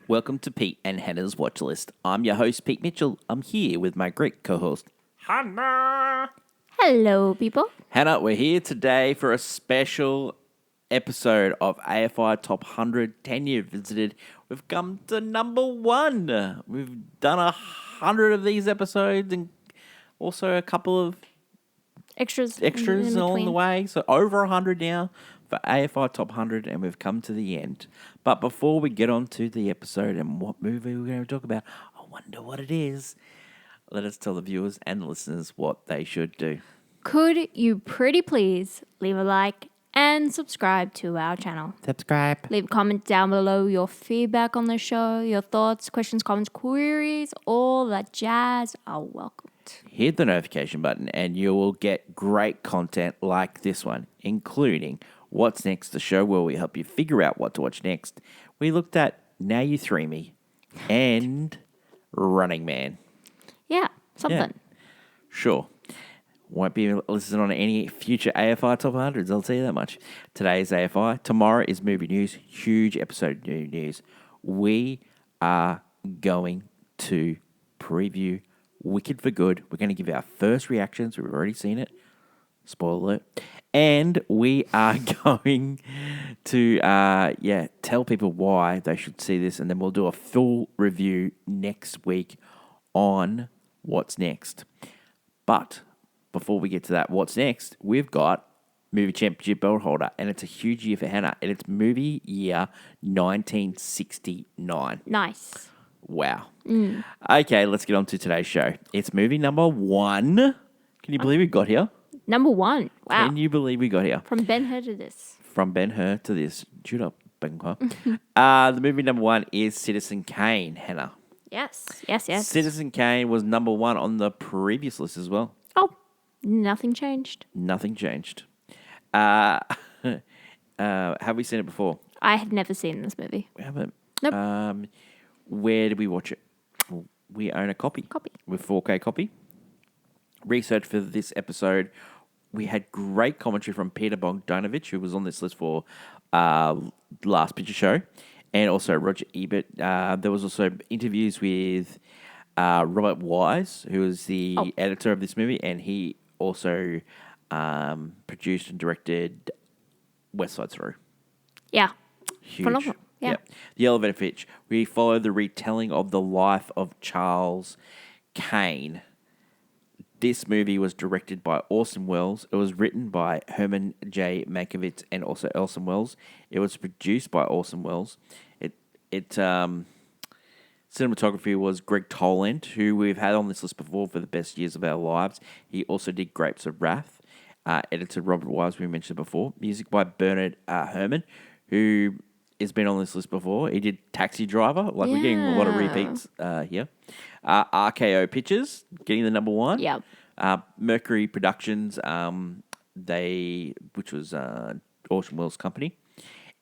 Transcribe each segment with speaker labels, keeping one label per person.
Speaker 1: Welcome to Pete and Hannah's Watch List. I'm your host, Pete Mitchell. I'm here with my great co-host, Hannah.
Speaker 2: Hello, people.
Speaker 1: Hannah, we're here today for a special episode of AFI Top 100 10-year visited. We've come to number 1. We've done 100 of these episodes and also a couple of
Speaker 2: Extras
Speaker 1: extras
Speaker 2: in
Speaker 1: along the
Speaker 2: between.
Speaker 1: way. So over 100 now for AFI Top 100, and we've come to the end. But before we get on to the episode and what movie we're going to talk about, I wonder what it is. Let us tell the viewers and the listeners what they should do.
Speaker 2: Could you pretty please leave a like and subscribe to our channel?
Speaker 1: Subscribe.
Speaker 2: Leave a comment down below your feedback on the show, your thoughts, questions, comments, queries, all that jazz are welcomed.
Speaker 1: Hit the notification button and you will get great content like this one, including What's Next, the show where we help you figure out what to watch next. We looked at Now You Three Me and Running Man.
Speaker 2: Yeah, something.
Speaker 1: Yeah. Sure. Won't be listening on any future AFI Top 100s, I'll tell you that much. Today's AFI. Tomorrow is movie news. Huge episode of news. We are going to preview Wicked for Good. We're going to give our first reactions. We've already seen it. Spoiler alert. And we are going to tell people why they should see this, and then we'll do a full review next week on What's Next. But before we get to that, what's next, we've got movie championship belt holder, and it's a huge year for Hannah, and it's movie year 1969.
Speaker 2: Nice.
Speaker 1: Wow. Okay, let's get on to today's show. It's movie number 1. Can you believe we got here?
Speaker 2: Number 1. Wow.
Speaker 1: Can you believe we got here?
Speaker 2: From Ben-Hur to this.
Speaker 1: From Ben-Hur to this. Shoot up, Ben-Hur. The movie number 1 is Citizen Kane, Hannah.
Speaker 2: Yes.
Speaker 1: Citizen Kane was number 1 on the previous list as well.
Speaker 2: Oh, nothing changed.
Speaker 1: Nothing changed. Have we seen it before?
Speaker 2: I had never seen this movie.
Speaker 1: We haven't.
Speaker 2: Nope.
Speaker 1: Where did we watch it? We own a copy. With 4K copy. Research for this episode. We had great commentary from Peter Bogdanovich, who was on this list for Last Picture Show, and also Roger Ebert. There was also interviews with Robert Wise, who was the editor of this movie, and he also produced and directed West Side Story.
Speaker 2: Yeah.
Speaker 1: Huge.
Speaker 2: Phenomenal. Yeah.
Speaker 1: Yep. The Elevator Pitch. We follow the retelling of the life of Charles Kane. This movie was directed by Orson Welles. It was written by Herman J. Mankiewicz and also Orson Welles. It was produced by Orson Welles. Cinematography was Greg Toland, who we've had on this list before for the best years of our lives. He also did Grapes of Wrath. Edited Robert Wise, we mentioned before. Music by Bernard Herrmann, who has been on this list before. He did Taxi Driver. We're getting a lot of repeats here. RKO Pictures, getting the number 1.
Speaker 2: Yeah.
Speaker 1: Mercury Productions, which was Orson Welles' company.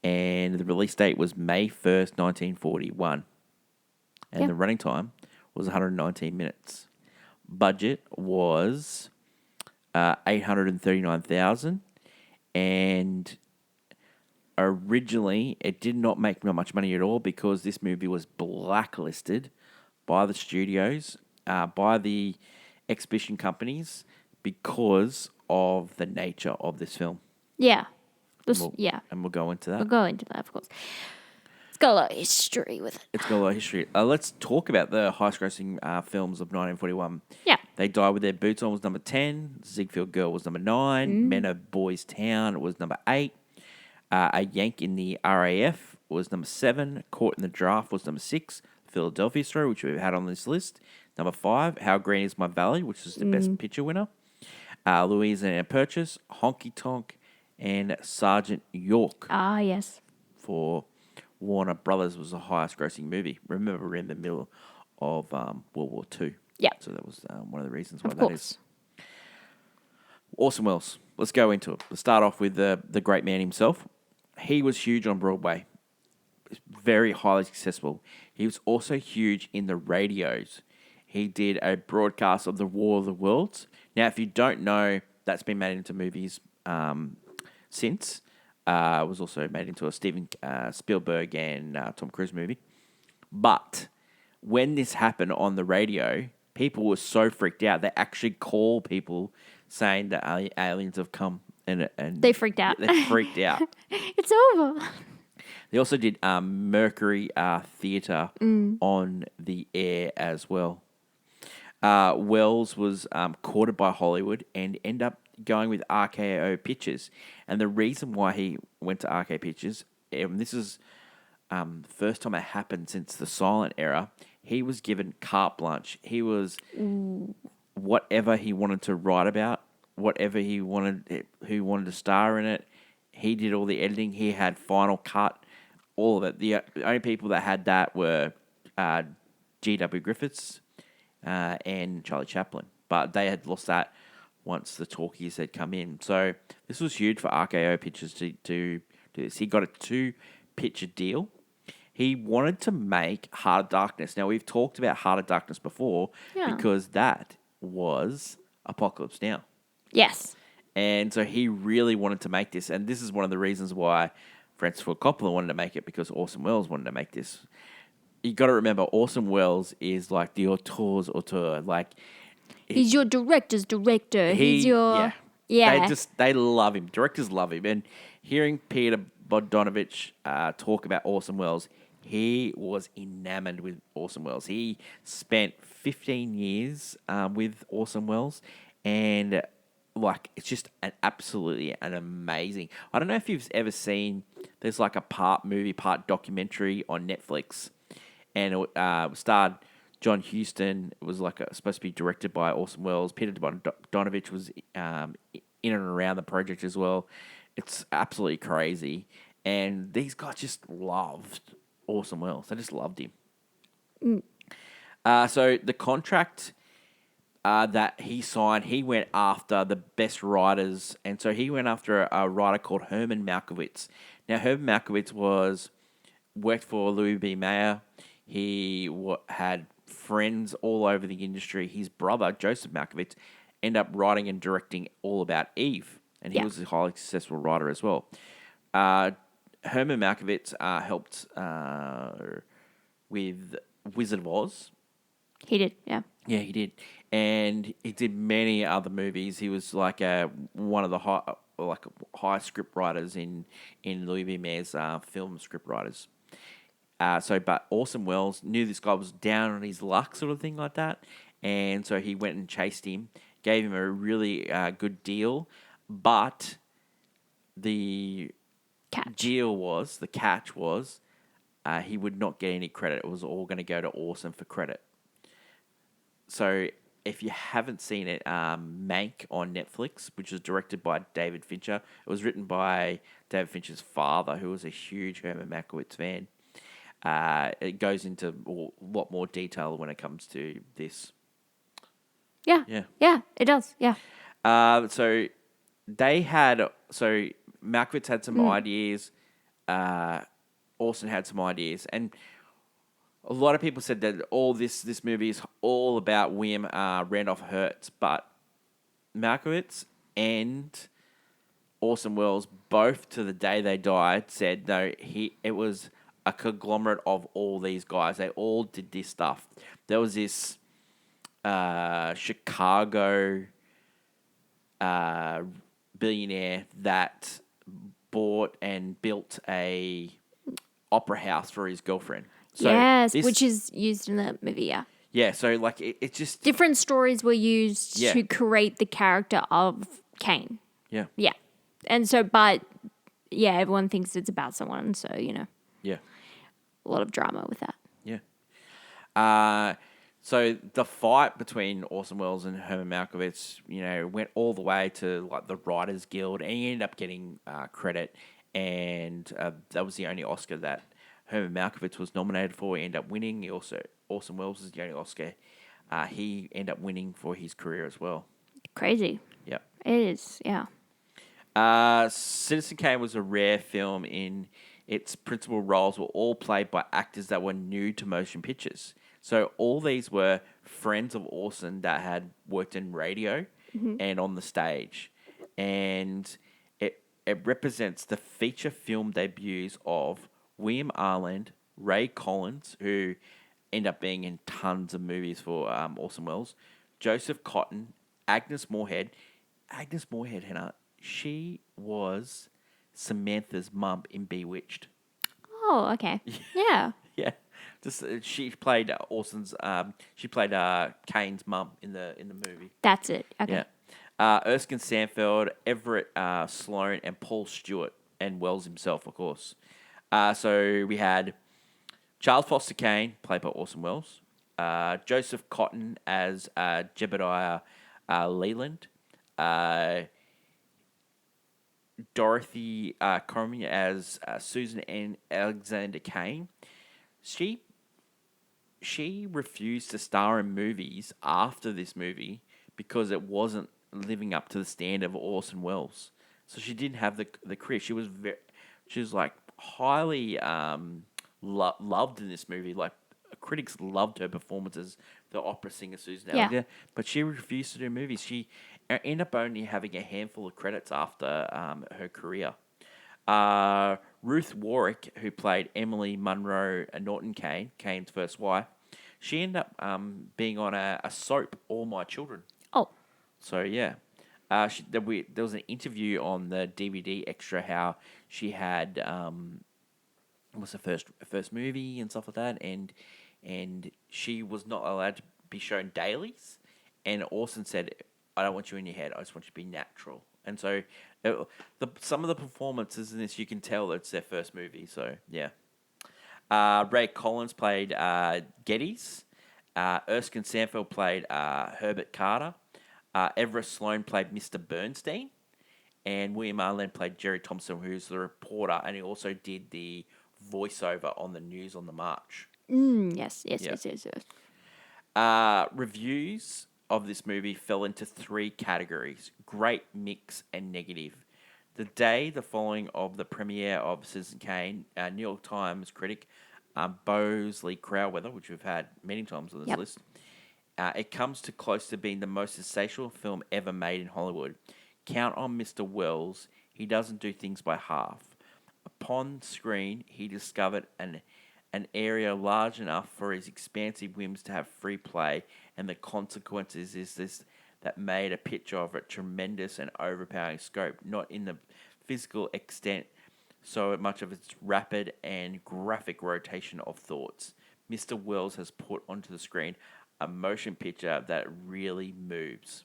Speaker 1: And the release date was May 1st, 1941. And the running time was 119 minutes. Budget was $839,000. And originally, it did not make much money at all because this movie was blacklisted by the studios, by the exhibition companies, because of the nature of this film.
Speaker 2: Yeah.
Speaker 1: And we'll go into that.
Speaker 2: We'll go into that, of course. It's got a lot of history with it.
Speaker 1: It's got a lot of history. Let's talk about the highest-grossing films of 1941.
Speaker 2: Yeah.
Speaker 1: They Die With Their Boots On was number 10. Ziegfeld Girl was number 9. Men of Boys Town was number 8. A Yank in the RAF was number 7. Caught in the Draft was number 6. Philadelphia Story, which we've had on this list. Number 5, How Green Is My Valley, which is the best picture winner. Louisiana Purchase, Honky Tonk, and Sergeant York.
Speaker 2: Ah, yes.
Speaker 1: For Warner Brothers was the highest grossing movie. Remember, we're in the middle of World War II.
Speaker 2: Yeah.
Speaker 1: So that was one of the reasons why that is. Orson Welles. Let's go into it. Let's start off with the great man himself. He was huge on Broadway. Very highly successful. He was also huge in the radios. He did a broadcast of the War of the Worlds. Now, if you don't know, that's been made into movies since. was also made into a Steven Spielberg and Tom Cruise movie. But when this happened on the radio, people were so freaked out. They actually call people saying that aliens have come, and
Speaker 2: They freaked out.
Speaker 1: They freaked out.
Speaker 2: It's over.
Speaker 1: They also did Mercury Theatre on the air as well. Wells was courted by Hollywood and ended up going with RKO Pictures. And the reason why he went to RKO Pictures, and this is the first time it happened since the silent era, he was given carte blanche. He was whatever he wanted to write about, whatever he wanted, who wanted to star in it. He did all the editing. He had final cut, all of it. The only people that had that were G.W. Griffiths and Charlie Chaplin. But they had lost that once the talkies had come in. So this was huge for RKO Pictures to do this. He got a 2-picture deal. He wanted to make Heart of Darkness. Now, we've talked about Heart of Darkness before because that was Apocalypse Now.
Speaker 2: Yes.
Speaker 1: And so he really wanted to make this. And this is one of the reasons why Francis Ford Coppola wanted to make it, because Orson Welles wanted to make this. You got to remember, Orson Welles is like the auteur's auteur. Like,
Speaker 2: he's your director's director. He's your... Yeah.
Speaker 1: They love him. Directors love him. And hearing Peter Bogdanovich talk about Orson Welles, he was enamored with Orson Welles. He spent 15 years with Orson Welles, and like it's just an amazing. I don't know if you've ever seen. There's like a part movie, part documentary on Netflix, and it starred John Huston. It was like supposed to be directed by Orson Welles. Peter Bogdanovich was in and around the project as well. It's absolutely crazy. And these guys just loved Orson Welles. They just loved him. So the contract that he signed, he went after the best writers. And so he went after a writer called Herman Malkovich. Now, Herman Malkovich worked for Louis B. Mayer. He had friends all over the industry. His brother, Joseph Malkovich, ended up writing and directing All About Eve. And he was a highly successful writer as well. Herman Malkovich helped with Wizard of Oz.
Speaker 2: He did, yeah.
Speaker 1: Yeah, he did. And he did many other movies. He was like one of the high script writers in Louis B. Mayer's film script writers. But Orson Welles knew this guy was down on his luck, sort of thing like that. And so he went and chased him, gave him a really good deal. But the catch was, he would not get any credit. It was all going to go to Orson for credit. So if you haven't seen it, Mank on Netflix, which was directed by David Fincher. It was written by David Fincher's father, who was a huge Herman Mankiewicz fan. It goes into a lot more detail when it comes to this.
Speaker 2: Yeah, it does, yeah.
Speaker 1: So Malkovich had some ideas, Orson had some ideas, and a lot of people said that this movie is all about William Randolph Hearst, but Malkovich and Orson Welles, both to the day they died, said no, it was a conglomerate of all these guys. They all did this stuff. There was this Chicago billionaire that bought and built a opera house for his girlfriend. So
Speaker 2: which is used in the movie, yeah.
Speaker 1: Yeah, so like it's just...
Speaker 2: Different stories were used to create the character of Kane.
Speaker 1: Yeah.
Speaker 2: Yeah. And so, but, yeah, everyone thinks it's about someone, so,
Speaker 1: Yeah.
Speaker 2: A lot of drama with that.
Speaker 1: Yeah. So the fight between Orson Welles and Herman Malkovich, went all the way to like the Writers Guild, and he ended up getting credit, and that was the only Oscar that Herman Malkovich was nominated for. He ended up winning. Orson Welles is the only Oscar he ended up winning for his career as well.
Speaker 2: Crazy.
Speaker 1: Yep.
Speaker 2: It is, yeah.
Speaker 1: Citizen Kane was a rare film in its principal roles were all played by actors that were new to motion pictures. So all these were friends of Orson that had worked in radio and on the stage. And it represents the feature film debuts of William Arland, Ray Collins, who end up being in tons of movies for Orson Welles, Joseph Cotton, Agnes Moorehead. Agnes Moorehead, Hannah, she was Samantha's mum in Bewitched.
Speaker 2: Oh, okay. Yeah.
Speaker 1: Yeah, just she played Orson's. She played Kane's mum in the movie.
Speaker 2: That's it. Okay.
Speaker 1: Yeah. Erskine Sanford, Everett Sloan, and Paul Stewart, and Wells himself, of course. So we had Charles Foster Kane, played by Orson Welles. Joseph Cotton as Jebediah Leland. Dorothy Cormier as Susan N. Alexander Kane. She refused to star in movies after this movie because it wasn't living up to the standard of Orson Welles. So she didn't have the career. She was like highly loved in this movie. Like critics loved her performance as the opera singer Susan
Speaker 2: Yeah.
Speaker 1: Alexander, but she refused to do movies. She ended up only having a handful of credits after her career. Ruth Warwick, who played Emily Monroe Norton Kane, Kane's first wife, she ended up being on a soap, All My Children.
Speaker 2: Oh.
Speaker 1: So yeah, there was an interview on the DVD extra how she had was her first movie and stuff like that, and she was not allowed to be shown dailies, and Orson said, "I don't want you in your head. I just want you to be natural." And so, some of the performances in this, you can tell that it's their first movie. So yeah. Ray Collins played Geddes. Erskine Sanford played Herbert Carter. Everett Sloan played Mr. Bernstein. And William Arlen played Jerry Thompson, who's the reporter, and he also did the voiceover on the news on the march.
Speaker 2: Yes.
Speaker 1: Yeah.
Speaker 2: Yes.
Speaker 1: Reviews of this movie fell into three categories: great, mix, and negative. The day the following of the premiere of Citizen Kane, New York Times critic Bosley Crowther, which we've had many times on this
Speaker 2: Yep.
Speaker 1: list, it comes to close to being the most sensational film ever made in Hollywood. Count on Mr. Wells, he doesn't do things by half. Upon screen, he discovered an area large enough for his expansive whims to have free play, and the consequences is this that made a picture of a tremendous and overpowering scope, not in the physical extent so much of its rapid and graphic rotation of thoughts. Mr. Wells has put onto the screen a motion picture that really moves.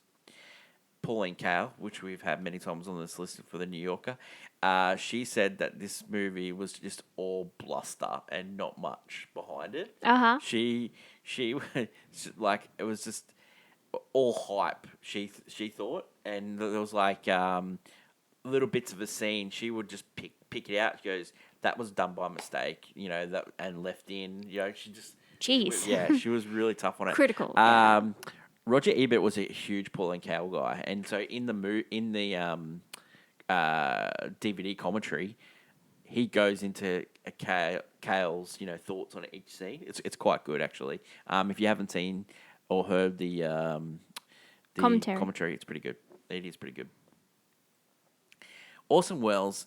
Speaker 1: Pauline Kael, which we've had many times on this list for the New Yorker, she said that this movie was just all bluster and not much behind it. She was like, it was just all hype. She thought, and there was like little bits of a scene. She would just pick it out. She goes, "That was done by mistake," that, and left in. She just.
Speaker 2: Jeez.
Speaker 1: She was really tough on it.
Speaker 2: Critical. Yeah.
Speaker 1: Roger Ebert was a huge Pauline Kael guy, and so in the DVD commentary, he goes into Kael's thoughts on each scene. It's quite good actually. If you haven't seen or heard the commentary, it's pretty good. It is pretty good. Orson Welles,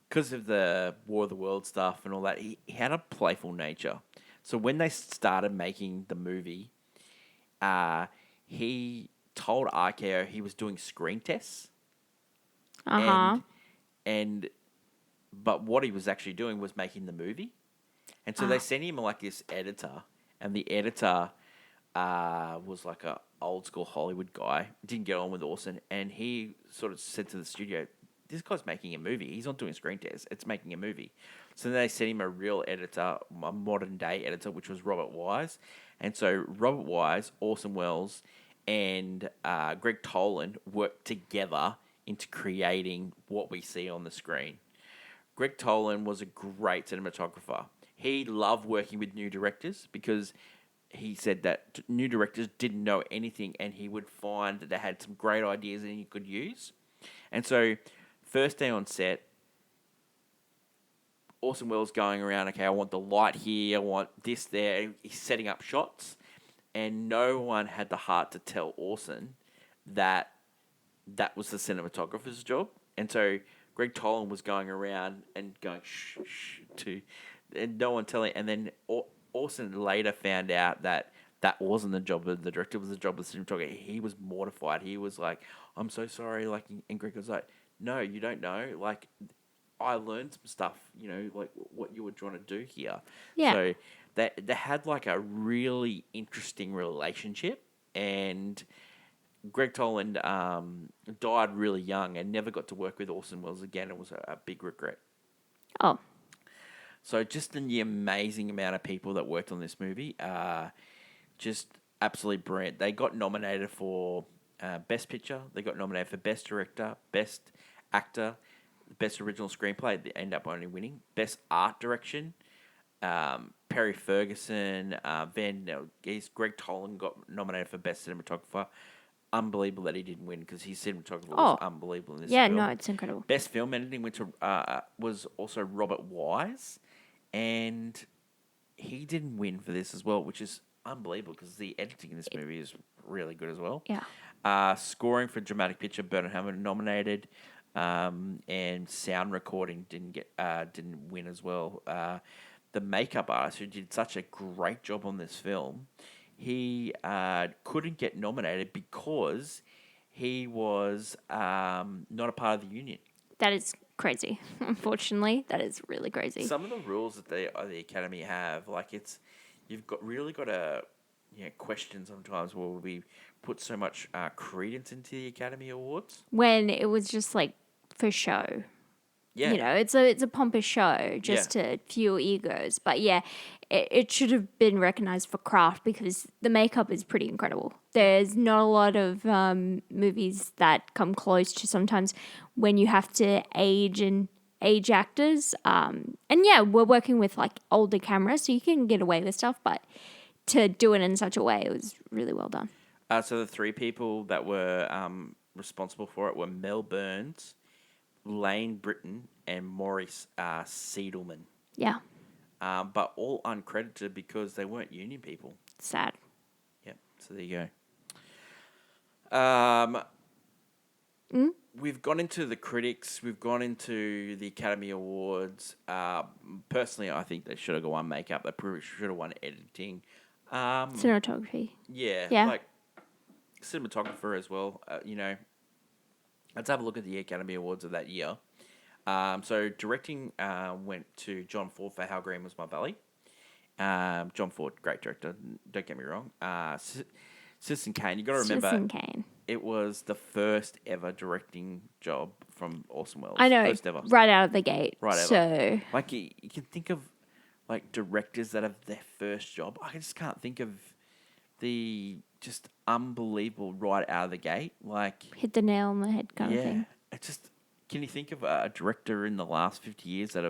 Speaker 1: because of the War of the World stuff and all that, he had a playful nature. So when they started making the movie, he told RKO he was doing screen tests. But what he was actually doing was making the movie. And so they sent him like this editor, and the editor was like a old school Hollywood guy, didn't get on with Orson, and he sort of said to the studio, "This guy's making a movie. He's not doing screen tests. It's making a movie." So they sent him a real editor, a modern day editor, which was Robert Wise. And so Robert Wise, Orson Welles, and Greg Toland worked together into creating what we see on the screen. Greg Toland was a great cinematographer. He loved working with new directors because he said that new directors didn't know anything, and he would find that they had some great ideas that he could use. And so, first day on set, Orson Welles going around, okay, I want the light here, I want this there. He's setting up shots, and no one had the heart to tell Orson that that was the cinematographer's job. And so Greg Tolan was going around and going shh to, and no one telling. And then Orson later found out that that wasn't the job of the director; it was the job of the cinematographer. He was mortified. He was like, "I'm so sorry." Like, and Greg was like, "No, you don't know. Like, I learned some stuff. Like what you were trying to do here."
Speaker 2: Yeah.
Speaker 1: So they had like a really interesting relationship, and Greg Toland died really young and never got to work with Orson Welles again. It was a big regret.
Speaker 2: Oh,
Speaker 1: So just the amazing amount of people that worked on this movie, just absolutely brilliant. They got nominated for Best Picture. They got nominated for Best Director, Best Actor, Best Original Screenplay. They end up only winning Best Art Direction. Perry Ferguson, Greg Tolan got nominated for Best Cinematographer. Unbelievable that he didn't win because his cinematography was unbelievable in this
Speaker 2: yeah,
Speaker 1: film.
Speaker 2: no, it's incredible.
Speaker 1: Best film editing was also Robert Wise, and he didn't win for this as well, which is unbelievable because the editing in this movie is really good as well.
Speaker 2: Yeah.
Speaker 1: Scoring for dramatic picture, Bernard Hammond nominated, and sound recording didn't win as well. The makeup artist who did such a great job on this film, he couldn't get nominated because he was not a part of the union.
Speaker 2: That is crazy. Unfortunately, that is really crazy.
Speaker 1: Some of the rules that the Academy have, like you've got to question sometimes where we put so much credence into the Academy Awards.
Speaker 2: When it was just like for show.
Speaker 1: Yeah,
Speaker 2: It's a pompous show just to fuel egos. But yeah, it should have been recognized for craft because the makeup is pretty incredible. There's not a lot of movies that come close to sometimes when you have to age actors. And yeah, we're working with like older cameras, so you can get away with stuff. But to do it in such a way, it was really well done.
Speaker 1: So the three people that were responsible for it were Mel Burns, Lane Britton, and Maurice Siedelman.
Speaker 2: Yeah,
Speaker 1: But all uncredited because they weren't union people.
Speaker 2: sad.
Speaker 1: Yep. So there you go. We've gone into the critics. We've gone into the Academy Awards. Personally, I think they should have won makeup. They probably should have won editing.
Speaker 2: Cinematography.
Speaker 1: Yeah. Like cinematographer as well. Let's have a look at the Academy Awards of that year. So directing went to John Ford for How Green Was My Valley. John Ford, great director. Don't get me wrong. Citizen Kane, you got to remember.
Speaker 2: Citizen Kane.
Speaker 1: It was the first ever directing job from Orson Welles.
Speaker 2: I know,
Speaker 1: First ever.
Speaker 2: right out of the gate.
Speaker 1: Right
Speaker 2: so.
Speaker 1: ever. Like, you can think of, like, directors that have their first job. I just can't think of the just unbelievable right out of the gate. Like,
Speaker 2: Hit the nail on the head kind of thing.
Speaker 1: It just, can you think of a director in the last 50 years that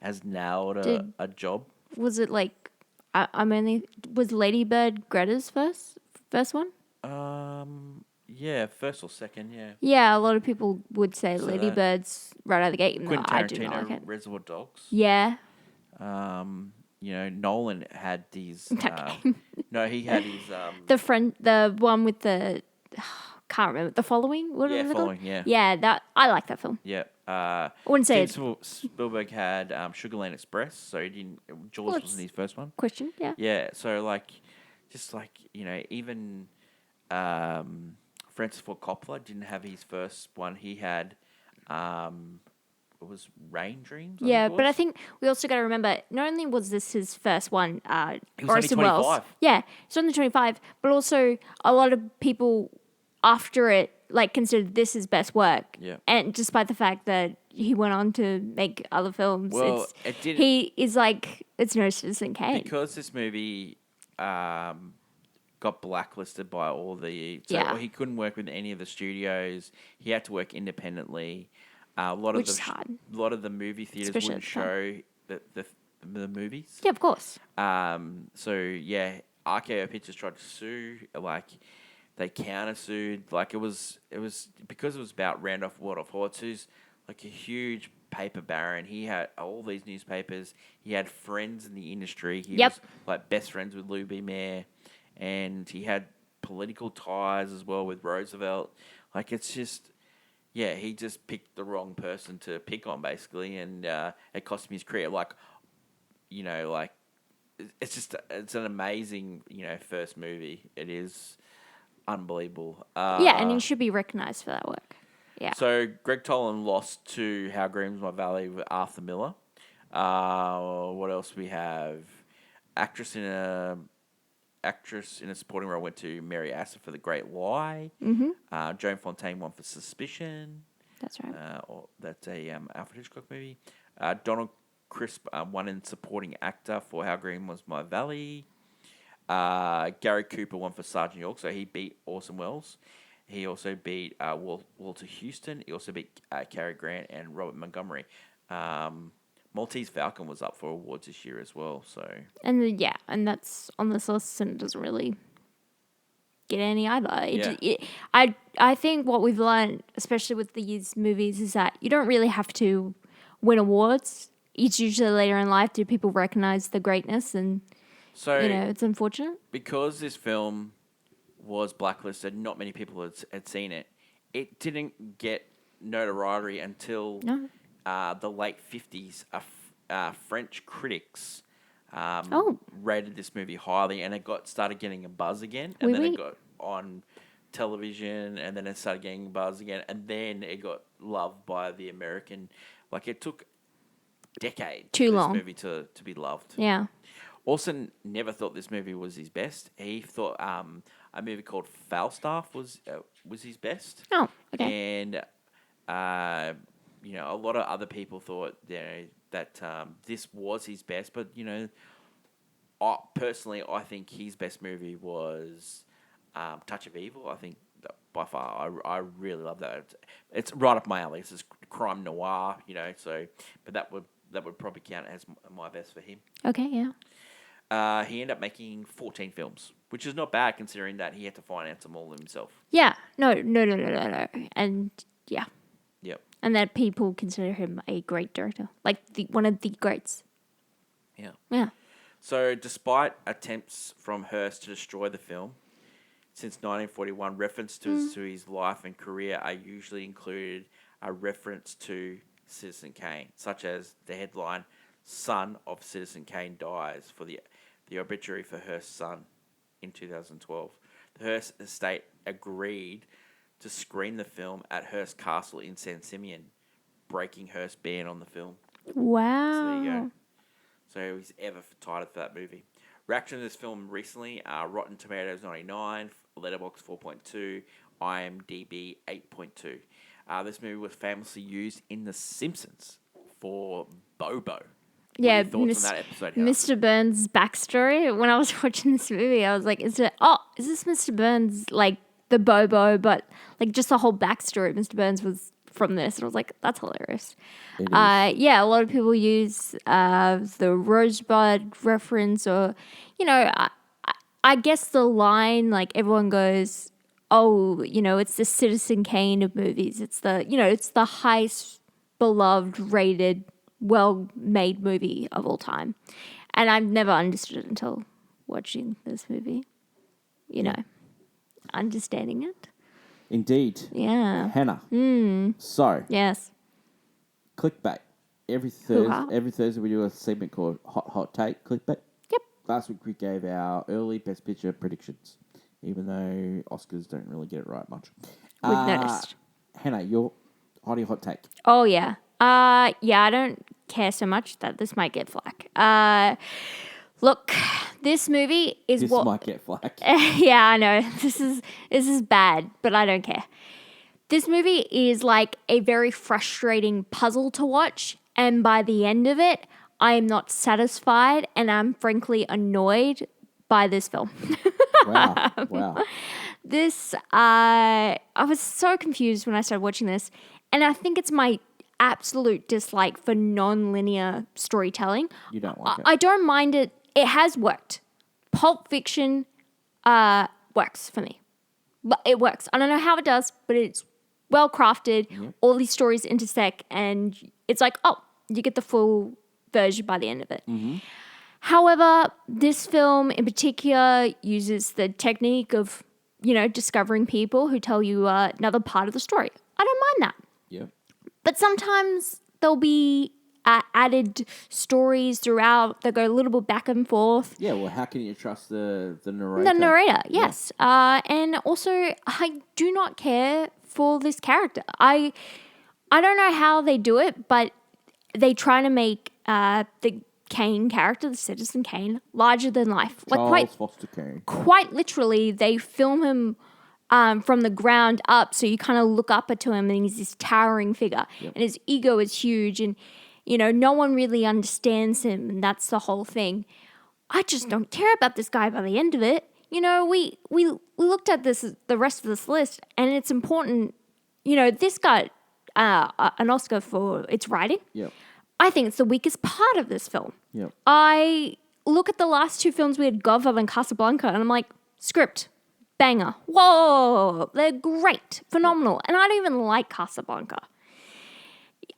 Speaker 1: has nailed a job?
Speaker 2: Was it like, was Lady Bird Greta's first one?
Speaker 1: Yeah, first or second, yeah.
Speaker 2: Yeah, a lot of people would say
Speaker 1: So
Speaker 2: Lady
Speaker 1: that-
Speaker 2: Bird's right out of the gate. Even though
Speaker 1: Quentin
Speaker 2: I do not like
Speaker 1: Tarantino,
Speaker 2: it.
Speaker 1: Reservoir Dogs.
Speaker 2: Yeah.
Speaker 1: Nolan had these.
Speaker 2: Okay.
Speaker 1: No, he had his.
Speaker 2: The one with the, can't remember, The Following? What was it called?
Speaker 1: Following, yeah.
Speaker 2: Yeah, I like that film.
Speaker 1: Yeah.
Speaker 2: I wouldn't say it's
Speaker 1: Spielberg had Sugarland Express, so he didn't. Jaws wasn't his first one.
Speaker 2: Question, yeah.
Speaker 1: Yeah, so even Francis Ford Coppola didn't have his first one. He had, it was Rain Dreams.
Speaker 2: Yeah, but I think we also got to remember, not only was this his first one,
Speaker 1: he was only 25.
Speaker 2: Yeah, he's only 25, but also a lot of people after it considered this his best work.
Speaker 1: Yeah.
Speaker 2: And despite the fact that he went on to make other films,
Speaker 1: Well, it didn't.
Speaker 2: he is it's no Citizen Kane.
Speaker 1: Because this movie got blacklisted by all the... So
Speaker 2: Yeah.
Speaker 1: he couldn't work with any of the studios. He had to work independently.
Speaker 2: Which is hard.
Speaker 1: A lot of the movie theaters
Speaker 2: Especially
Speaker 1: wouldn't
Speaker 2: at the
Speaker 1: show the movies.
Speaker 2: Yeah, of course.
Speaker 1: So, yeah, RKO Pictures tried to sue. They countersued. It was because it was about Randolph Waldorf Hortz, who's a huge paper baron. He had all these newspapers. He had friends in the industry. He was best friends with Lou B. Mayer, and he had political ties as well with Roosevelt. It's just Yeah, he just picked the wrong person to pick on, basically, and it cost him his career. Like, like it's an amazing, first movie. It is unbelievable.
Speaker 2: Yeah, and he should be recognized for that work. Yeah.
Speaker 1: So Greg Tolan lost to How Green's My Valley with Arthur Miller. What else we have? Actress in a supporting role went to Mary Astor for The Great Lie.
Speaker 2: Mm-hmm.
Speaker 1: Joan Fontaine won for Suspicion.
Speaker 2: That's right.
Speaker 1: That's a Alfred Hitchcock movie. Donald Crisp won in supporting actor for How Green Was My Valley. Gary Cooper won for Sergeant York, so he beat Orson Welles. He also beat Walter Houston. He also beat Cary Grant and Robert Montgomery. Maltese Falcon was up for awards this year as well. So
Speaker 2: and that's on this list, and it doesn't really get any either.
Speaker 1: Yeah.
Speaker 2: I think what we've learned, especially with these movies, is that you don't really have to win awards. It's usually later in life do people recognize the greatness, and
Speaker 1: so
Speaker 2: it's unfortunate.
Speaker 1: Because this film was blacklisted, not many people had seen it. It didn't get notoriety until the late 50s. French critics rated this movie highly, and it started getting a buzz again, and then it got on television, and then it started getting buzz again, and then it got loved by the American. Like, it took decades for this movie to be loved.
Speaker 2: Yeah.
Speaker 1: Orson never thought this movie was his best. He thought a movie called Falstaff was his best.
Speaker 2: Oh, okay.
Speaker 1: And a lot of other people thought that this was his best, but personally, I think his best movie was Touch of Evil. I think that by far, I really love that. It's right up my alley. It's this crime noir, So, but that would probably count as my best for him.
Speaker 2: Okay, yeah.
Speaker 1: He ended up making 14 films, which is not bad considering that he had to finance them all himself.
Speaker 2: Yeah. No. And yeah.
Speaker 1: Yep.
Speaker 2: And that people consider him a great director. Like one of the greats.
Speaker 1: Yeah.
Speaker 2: Yeah.
Speaker 1: So despite attempts from Hearst to destroy the film, since 1941, references to his life and career are usually included a reference to Citizen Kane, such as the headline, "Son of Citizen Kane dies," for the obituary for Hearst's son in 2012. The Hearst estate agreed to screen the film at Hearst Castle in San Simeon, breaking Hearst's ban on the film.
Speaker 2: Wow.
Speaker 1: So there you go. So he's ever tired for that movie. Reaction to this film recently, Rotten Tomatoes 99, Letterboxd 4.2, IMDb 8.2. This movie was famously used in The Simpsons for Bobo.
Speaker 2: Yeah,
Speaker 1: what are your thoughts on that episode, Helen?
Speaker 2: Mr. Burns' backstory. When I was watching this movie, I was like, is this Mr. Burns, like, the Bobo, but, like, just the whole backstory. Mr. Burns was from this. And I was like, that's hilarious. Yeah, a lot of people use the Rosebud reference, or, I guess the line, like, everyone goes, oh, it's the Citizen Kane of movies. It's the, it's the highest beloved, rated, well-made movie of all time. And I've never understood it until watching this movie, understanding it.
Speaker 3: Indeed.
Speaker 2: Yeah.
Speaker 3: Hannah. So,
Speaker 2: Yes.
Speaker 3: clickbait. Every
Speaker 2: Hoo-ha.
Speaker 3: Thursday we do a segment called Hot Take Clickbait.
Speaker 2: Yep.
Speaker 3: Last week we gave our early Best Picture predictions, even though Oscars don't really get it right much.
Speaker 2: We've noticed.
Speaker 3: Hannah, your hot take.
Speaker 2: Oh, yeah. Yeah, I don't care so much that this might get flack. Look, this movie is
Speaker 3: This
Speaker 2: what...
Speaker 3: might get flack.
Speaker 2: Yeah, I know. This is bad, but I don't care. This movie is like a very frustrating puzzle to watch, and by the end of it, I am not satisfied, and I'm frankly annoyed by this film.
Speaker 3: Wow.
Speaker 2: This, I was so confused when I started watching this, and I think it's my absolute dislike for non-linear storytelling.
Speaker 3: You don't like it.
Speaker 2: I don't mind it. It has worked. Pulp Fiction works for me. But it works. I don't know how it does, but it's well crafted.
Speaker 3: Yep.
Speaker 2: All these stories intersect, and it's like, oh, you get the full version by the end of it.
Speaker 3: Mm-hmm.
Speaker 2: However, this film in particular uses the technique of, discovering people who tell you another part of the story. I don't mind that. But sometimes there'll be added stories throughout that go a little bit back and forth.
Speaker 3: Yeah, well, how can you trust the narrator?
Speaker 2: The narrator, yes. And also, I do not care for this character. I don't know how they do it, but they try to make the Kane character, the Citizen Kane, larger than life.
Speaker 3: Charles Foster Kane.
Speaker 2: Quite literally, they film him from the ground up, so you kind of look up to him, and he's this towering figure, and his ego is huge, and no one really understands him, and that's the whole thing. I just don't care about this guy by the end of it. We looked at the rest of this list, and it's important. This got an Oscar for its writing.
Speaker 3: Yep.
Speaker 2: I think it's the weakest part of this film.
Speaker 3: Yep.
Speaker 2: I look at the last two films we had, Godfather and Casablanca, and I'm like, script, banger. Whoa, they're great, phenomenal. And I don't even like Casablanca.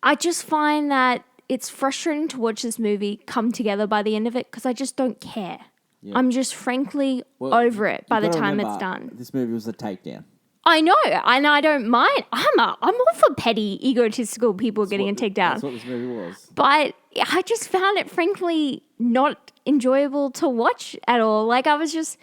Speaker 2: I just find that it's frustrating to watch this movie come together by the end of it because I just don't care. Yeah. I'm just frankly over it by the time it's done.
Speaker 3: This movie was a takedown.
Speaker 2: I know, and I don't mind. I'm all for petty, egotistical people getting a takedown.
Speaker 3: That's what this movie was.
Speaker 2: But I just found it, frankly, not enjoyable to watch at all. Like, I was just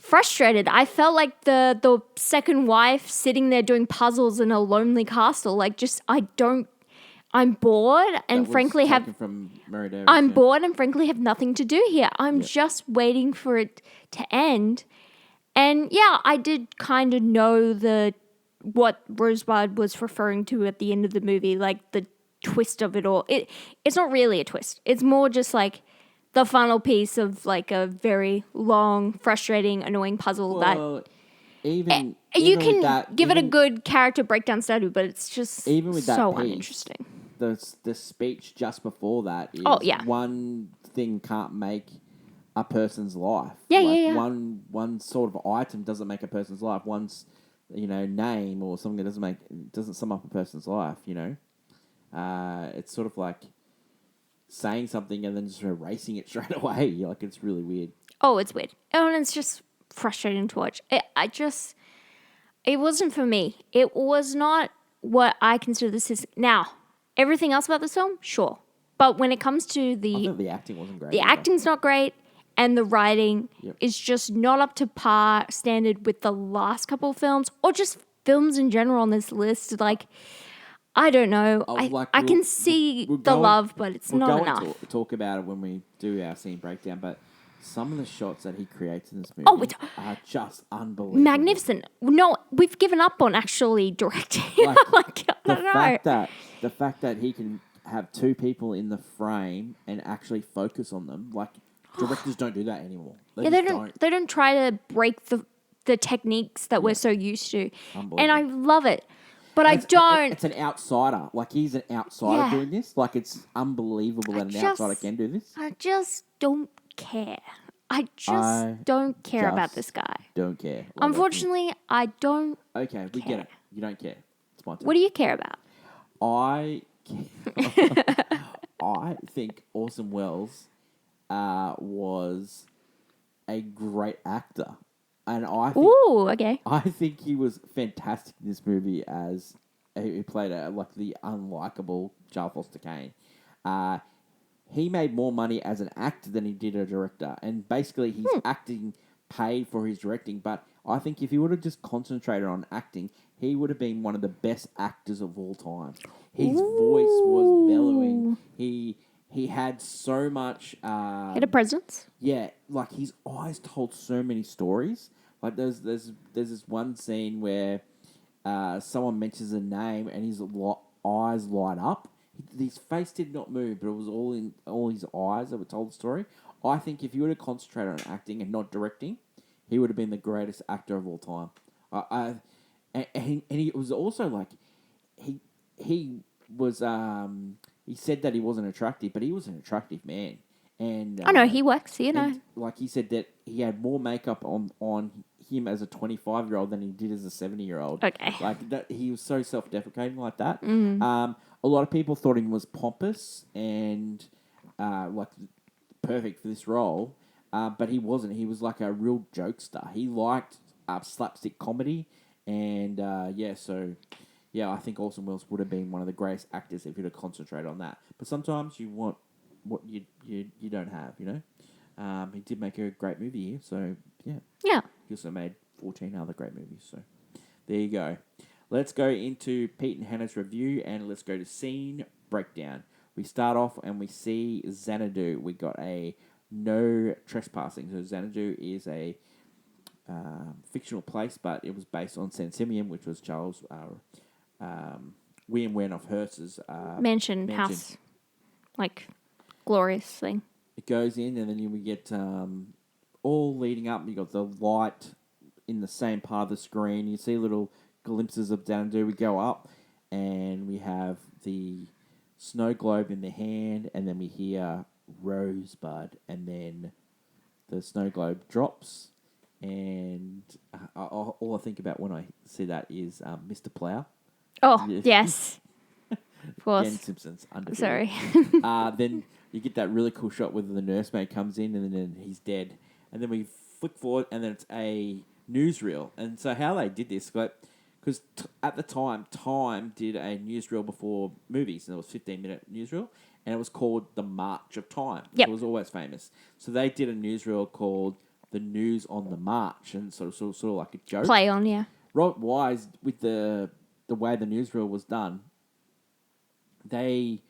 Speaker 2: frustrated. I felt like the second wife sitting there doing puzzles in a lonely castle. Like, I'm bored and frankly bored and frankly have nothing to do here. I'm just waiting for it to end. And yeah, I did kind of know what Rosebud was referring to at the end of the movie, like the twist of it all. It's not really a twist. It's more just like the final piece of like a very long, frustrating, annoying puzzle you can give it a good character breakdown study, but it's just
Speaker 3: even with that
Speaker 2: so
Speaker 3: piece,
Speaker 2: uninteresting.
Speaker 3: The speech just before that is one thing can't make a person's life. One sort of item doesn't make a person's life. One's name or something that doesn't sum up a person's life. It's sort of like saying something and then just erasing it straight away. Like, it's really weird.
Speaker 2: Oh, it's weird. Oh, and it's just frustrating to watch. It wasn't for me. It was not what I consider this is. Now, everything else about this film, sure. But when it comes to
Speaker 3: I thought the acting wasn't great.
Speaker 2: The acting's not great. And the writing is just not up to par standard with the last couple of films or just films in general on this list. Like, I don't know. I can see the love, but it's not enough.
Speaker 3: We'll talk about it when we do our scene breakdown, but some of the shots that he creates in this movie are just unbelievable.
Speaker 2: Magnificent. No, we've given up on actually directing.
Speaker 3: The fact that he can have two people in the frame and actually focus on them, like, directors don't do that anymore. They don't
Speaker 2: try to break the techniques that we're so used to. And I love it. But I don't.
Speaker 3: It's an outsider. Like, he's an outsider doing this. Like, it's unbelievable that an outsider can do this.
Speaker 2: I just don't care. I don't care about this guy.
Speaker 3: Don't care.
Speaker 2: Unfortunately, I don't.
Speaker 3: Okay, we get it. You don't care. It's my turn.
Speaker 2: What do you care about?
Speaker 3: I think Orson Welles was a great actor. And I think he was fantastic in this movie as he played the unlikable Charles Foster Kane. He made more money as an actor than he did a director. And basically his acting paid for his directing. But I think if he would have just concentrated on acting, he would have been one of the best actors of all time. His voice was bellowing. He had so much... he
Speaker 2: had a presence?
Speaker 3: Yeah, like his eyes told so many stories. Like there's this one scene where someone mentions a name and his eyes light up. His face did not move, but it was all his eyes that were told the story. I think if he would have concentrated on acting and not directing, he would have been the greatest actor of all time. And he was also like he was he said that he wasn't attractive, but he was an attractive man. And
Speaker 2: I know he works,
Speaker 3: Like he said that he had more makeup on him as a 25-year-old than he did as a 70-year-old.
Speaker 2: Okay.
Speaker 3: Like that, he was so self-deprecating like that.
Speaker 2: Mm.
Speaker 3: A lot of people thought he was pompous and perfect for this role, but he wasn't. He was like a real jokester. He liked slapstick comedy, and so yeah, I think Orson Welles would have been one of the greatest actors if he'd have concentrated on that. But sometimes you want what you don't have, you know. He did make a great movie here, so yeah.
Speaker 2: Yeah.
Speaker 3: He also made 14 other great movies, so there you go. Let's go into Pete and Hannah's review, and let's go to scene breakdown. We start off and we see Xanadu. We got a no trespassing. So Xanadu is a fictional place, but it was based on San Simeon, which was Charles William Wenoff Hearst's
Speaker 2: Mansion house. Like, glorious thing.
Speaker 3: It goes in, and then we get all leading up. You got the light in the same part of the screen. You see little glimpses of Xanadu. We go up, and we have the snow globe in the hand, and then we hear Rosebud, and then the snow globe drops, and all I think about when I see that is Mr. Plough.
Speaker 2: Oh, yes. Of course.
Speaker 3: Jen Simpson's undefeated.
Speaker 2: Sorry.
Speaker 3: Then you get that really cool shot where the nursemaid comes in and then he's dead. And then we flick forward and then it's a newsreel. And so how they did this, because at the time, Time did a newsreel before movies, and it was a 15-minute newsreel, and it was called The March of Time.
Speaker 2: Yep.
Speaker 3: It was always famous. So they did a newsreel called The News on the March, and sort of like a joke.
Speaker 2: Play on, yeah.
Speaker 3: Robert Wise, with the way the newsreel was done, they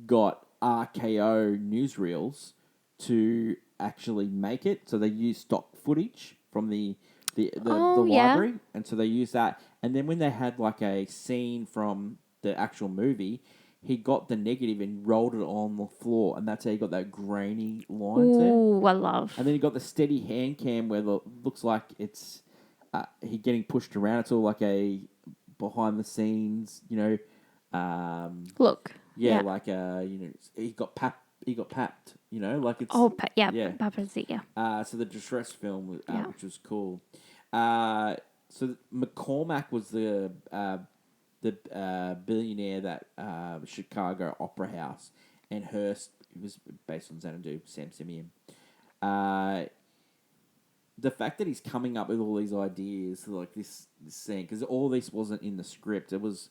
Speaker 3: got RKO newsreels to actually make it. So they used stock footage from the library, and so they used that. And then when they had like a scene from the actual movie, he got the negative and rolled it on the floor, and that's how he got that grainy lines there.
Speaker 2: Ooh, I love.
Speaker 3: And then he got the steady hand cam where it looks like it's he getting pushed around. It's all like a behind the scenes, you know.
Speaker 2: Look.
Speaker 3: Yeah, like you know, he got papped, you know, like it's
Speaker 2: paparazzi, yeah.
Speaker 3: So the distress film, which was cool. So McCormack was the billionaire that Chicago Opera House, and Hearst was based on Xanadu, Sam Simeon. The fact that he's coming up with all these ideas, like this scene, because all this wasn't in the script. It was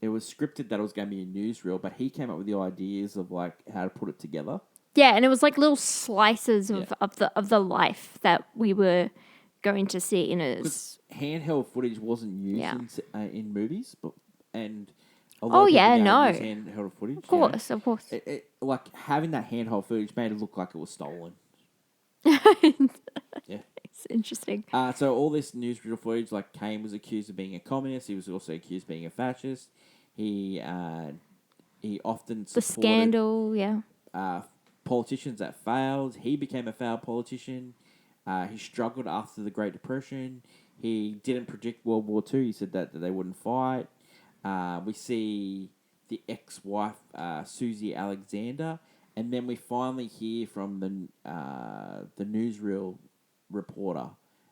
Speaker 3: scripted that it was going to be a newsreel, but he came up with the ideas of like how to put it together.
Speaker 2: Yeah, and it was like little slices of the life that we were going to see in it.
Speaker 3: Because handheld footage wasn't used in movies, and a lot
Speaker 2: Oh
Speaker 3: of people
Speaker 2: yeah,
Speaker 3: now
Speaker 2: no.
Speaker 3: use handheld footage.
Speaker 2: Of course, of course.
Speaker 3: It, like having that handheld footage made it look like it was stolen. Yeah.
Speaker 2: It's interesting.
Speaker 3: So all this newsreel footage, like Kane was accused of being a communist. He was also accused of being a fascist. He often supported
Speaker 2: The scandal, yeah.
Speaker 3: Politicians that failed. He became a failed politician. He struggled after the Great Depression. He didn't predict World War II. He said that they wouldn't fight. We see the ex-wife, Susie Alexander. And then we finally hear from the newsreel reporter.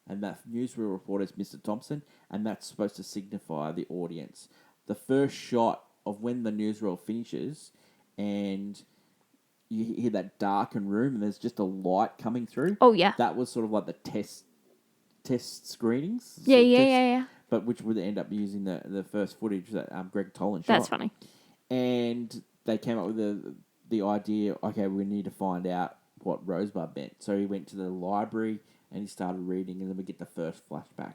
Speaker 3: And that newsreel reporter is Mr. Thompson. And that's supposed to signify the audience. The first shot of when the newsreel finishes and you hear that darkened room and there's just a light coming through.
Speaker 2: Oh, yeah.
Speaker 3: That was sort of like the test screenings.
Speaker 2: Yeah.
Speaker 3: But which would end up using the first footage that Greg Tolan shot.
Speaker 2: That's funny.
Speaker 3: And they came up with the idea, okay, we need to find out what Rosebud meant. So he went to the library and he started reading, and then we get the first flashback.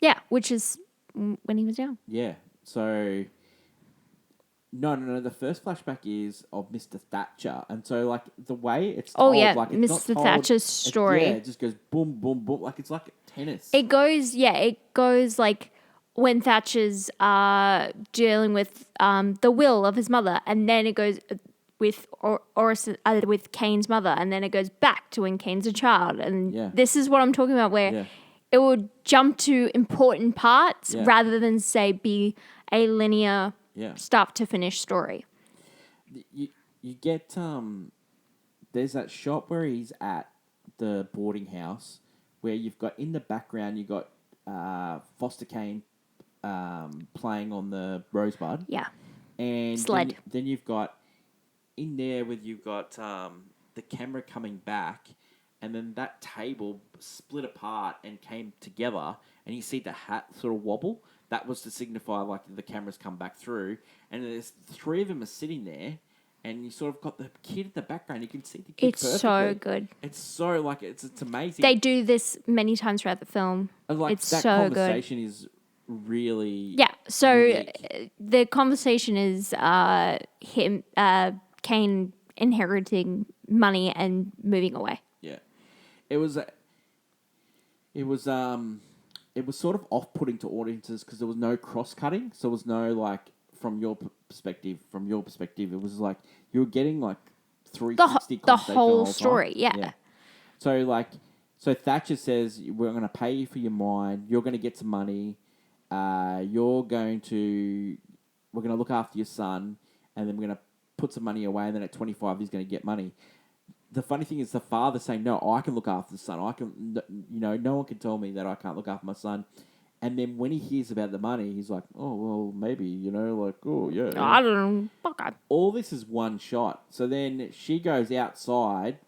Speaker 2: Yeah, which is when he was young.
Speaker 3: Yeah. So, no. The first flashback is of Mr. Thatcher, and so like the way it's told, like it's
Speaker 2: Mr.
Speaker 3: not
Speaker 2: Thatcher's story.
Speaker 3: It just goes boom, boom, boom, like it's like tennis.
Speaker 2: It goes like when Thatcher's dealing with the will of his mother, and then it goes with with Kane's mother, and then it goes back to when Kane's a child, and this is what I'm talking about, where it would jump to important parts rather than say be a linear start to finish story.
Speaker 3: You get there's that shot where he's at the boarding house where you've got in the background you got Foster Kane playing on the Rosebud.
Speaker 2: Yeah.
Speaker 3: And
Speaker 2: Sled.
Speaker 3: Then you've got in there you've got the camera coming back, and then that table split apart and came together, and you see the hat sort of wobble. that was to signify like the cameras come back through, and there's 3 of them are sitting there, and you sort of got the kid in the background. You can see the kid
Speaker 2: It's
Speaker 3: perfectly.
Speaker 2: so good.
Speaker 3: It's so like it's amazing.
Speaker 2: They do this many times throughout the film.
Speaker 3: And, like,
Speaker 2: it's
Speaker 3: that
Speaker 2: so
Speaker 3: conversation is really
Speaker 2: So
Speaker 3: unique.
Speaker 2: the conversation is Kane inheriting money and moving away.
Speaker 3: Yeah, it was sort of off-putting to audiences because there was no cross-cutting, so there was no like from your perspective. It was like you were getting like 360
Speaker 2: The whole story.
Speaker 3: time.
Speaker 2: Yeah.
Speaker 3: So Thatcher says we're going to pay you for your mine. You're going to get some money. We're going to look after your son, and then we're going to put some money away. And then at 25, he's going to get money. The funny thing is the father saying, no, I can look after the son. No one can tell me that I can't look after my son. And then when he hears about the money, he's like, oh, well, maybe, oh, yeah.
Speaker 2: I don't know. Okay.
Speaker 3: All this is one shot. So then she goes outside.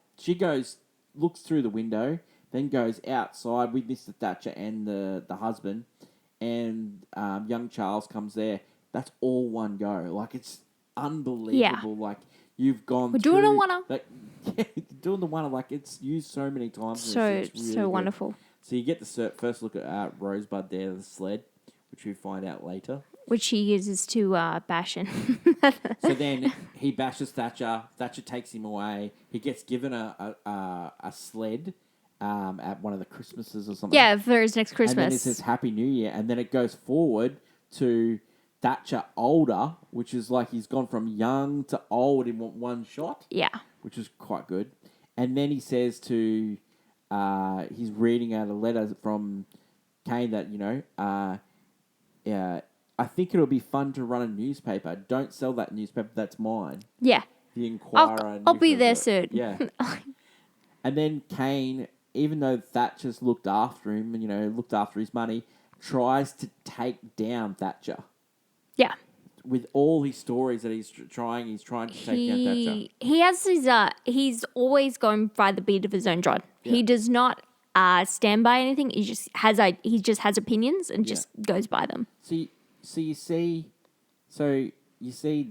Speaker 3: Looks through the window, then goes outside with Mr. Thatcher and the husband, and young Charles comes there. That's all one go. Like, it's unbelievable. Yeah. Like, you've gone
Speaker 2: We're
Speaker 3: through...
Speaker 2: doing a one-er.
Speaker 3: Like, yeah, doing the one-er. Like, it's used so many times.
Speaker 2: So
Speaker 3: really
Speaker 2: wonderful.
Speaker 3: So you get the first look at Rosebud there, the sled, which we find out later.
Speaker 2: Which he uses to bash in.
Speaker 3: So then he bashes Thatcher. Thatcher takes him away. He gets given a sled at one of the Christmases or something.
Speaker 2: Yeah, for his next Christmas.
Speaker 3: And then it says Happy New Year. And then it goes forward to Thatcher older, which is like he's gone from young to old in one shot.
Speaker 2: Yeah.
Speaker 3: Which is quite good. And then he says to... he's reading out a letter from Kane that, I think it'll be fun to run a newspaper. Don't sell that newspaper. That's mine.
Speaker 2: Yeah.
Speaker 3: The Inquirer.
Speaker 2: I'll be there soon.
Speaker 3: Yeah. And then Kane, even though Thatcher's looked after him and, looked after his money, tries to take down Thatcher.
Speaker 2: Yeah.
Speaker 3: With all his stories that he's trying to take down Thatcher.
Speaker 2: He has his, he's always going by the beat of his own drum. Yeah. He does not stand by anything. He just has opinions and just goes by them.
Speaker 3: So you see